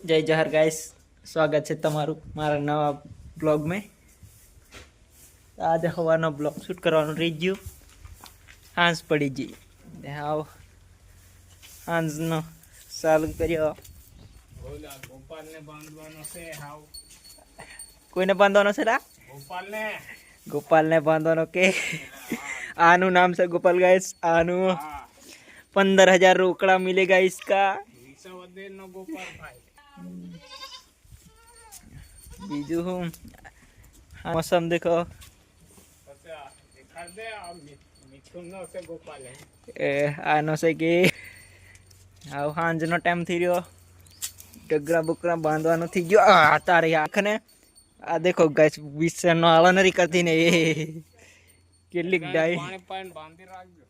जय जहर गाइस, स्वागत है तमारू मारा नवा ब्लॉग में। आज हवानो ब्लॉग शूट करवानो रही गयो। हांस पड़ी जी हाव हांस नो चालू कर्यो। गोपाल ने बांधवानो से हाव कोईने बांधवानो से रा गोपाल ने बांधवानो के आनु नाम से गोपाल गाइस। आनु 15,000 रोकड़ा मिलेगा इसका। गोपाल भाई बीजू हूँ मौसम देखो। आनो से कि आव हांजनो टाइम थी रह्यो। डगरा बुकरा बांधवानो थी गयो। तारी आँख ने आ देखो गाइस विषनो आलो नरी करती ने કેટલીક ડાઈ पानी पानी बांधी રાખજો।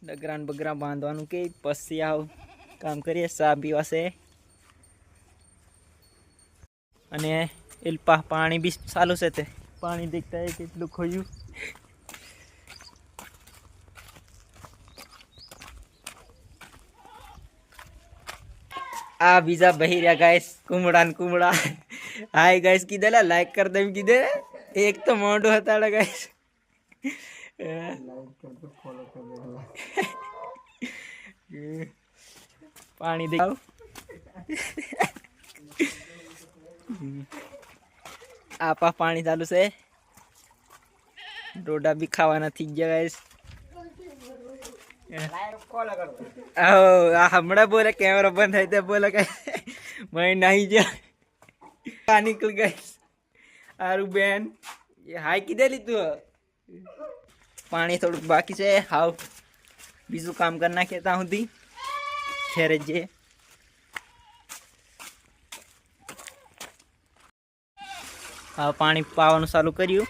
ડગરાન બગરા બાંધવાનું કે પછી આવ કામ કરીએ। સા પીવા છે અને એલપા પાણી બી ચાલુ છે તે પાણી દેખતા હે કેટલું ખોયું। आ बीजा बही रहा गाइस कुमड़ा न कुमड़ा। हाय गाइस की देला लाइक कर दे की दे। एक तो मोंडो हताड़ा गाइस लाइक कर दो फॉलो कर दे। पानी दे आपा पानी चालू से डोडा भी खावाना थी गया गाइस। हमड़ा बोले कैमरा बंद है तो बोला मैं नहीं जा निकल गई। आरु बहन ये हाय किधर ली तू? पानी थोड़ा बाकी से हाउ बीजू काम करना कहता हूँ दी खेरे जे। हाँ पानी पावन चालू करियो।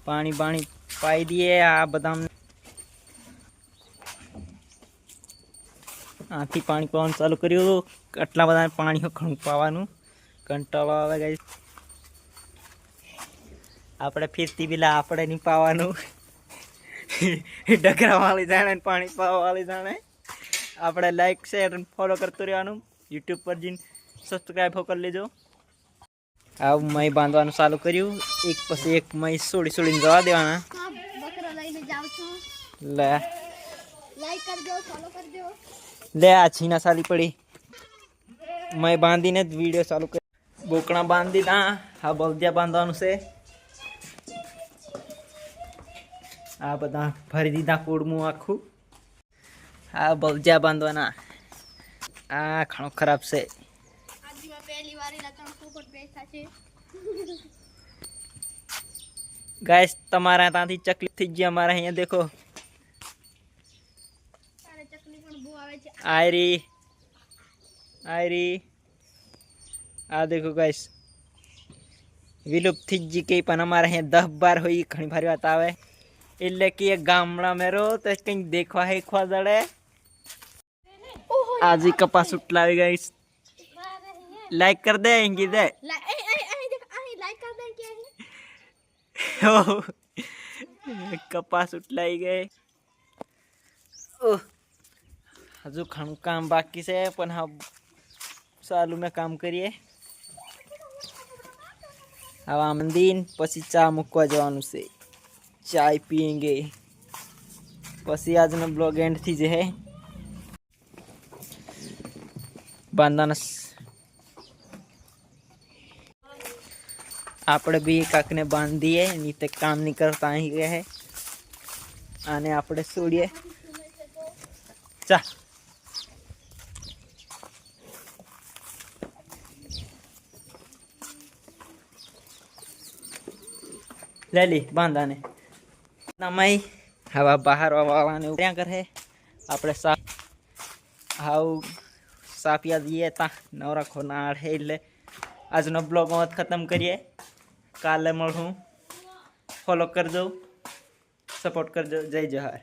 पानी पानी पाई दिए। आ बदाम आथी पानी पावन चालू कर्यु। आटला बधा पानी घणું પાવાનું કંટાળો આવે ગાઈસ। આપણે ફીરતી બીલા આપણે નહીં પાવાનું। ડગરા વાળી જાણે પાણી પાવા વાળી જાણે। આપણે લાઈક શેર અને ફોલો કરતો રહેવાનું। YouTube પર જઈને સબસ્ક્રાઇબ કરી લેજો। આ મય બાંધવાનું ચાલુ કર્યું। એક પછી એક મય છોડી છોડીને જવા દેવાના। બકરો લઈને જાવ છું। લે લાઈક કરજો ફોલો કરજો। ले आ छीना साली पड़ी मैं बांधी ने वीडियो चालू कर। बोकड़ा बांधी ना हाँ बल्दिया बांधवानु से। आ बता भरी दीदा कूड़मू आखू। हाँ बल्दिया बांधवाना। आ खानो खराब से आज मैं पहली बार लतण पोपट बेचा छे। गाइस तमारा तांथी चकली थी गई। हमारा यहाँ देखो आयरी आयरी आ देखो गाइस विलुप्त थी जी के पण हमारे यहाँ 10 बार हुई घणी भारी बात आवे। એટલે કે ગામડા મેરો તો કઈ દેખવા હે ખવા જડે। आज ही कपास उठलावे गाइस। लाइक कर दे इंगी दे लाइक कर दे के कपास उठलाई गए। ओह हजू घणું काम बाकी से पण हाँ चालू में काम करिए। हवा मंदीन पसी चा मुकवा जवानु से चाय पियेंगे पसी आज ना ब्लॉग एंड थी जे है बांधाना। आपड़े भी काक ने बांध दिए नहीं तो काम नहीं करता ही गए है। आने आपड़े छोड़िए चा ले ली बांधा ने नमाई हवा बाहर वाला ने क्या कर है आपड़े सा हाउ सापिया दिए ता नवरा खोनाड़ है। એટલે આજનો બ્લોગ મત ખતમ કરીએ। કાલે મળું। ફોલો કરજો સપોર્ટ કરજો। જય જહાર।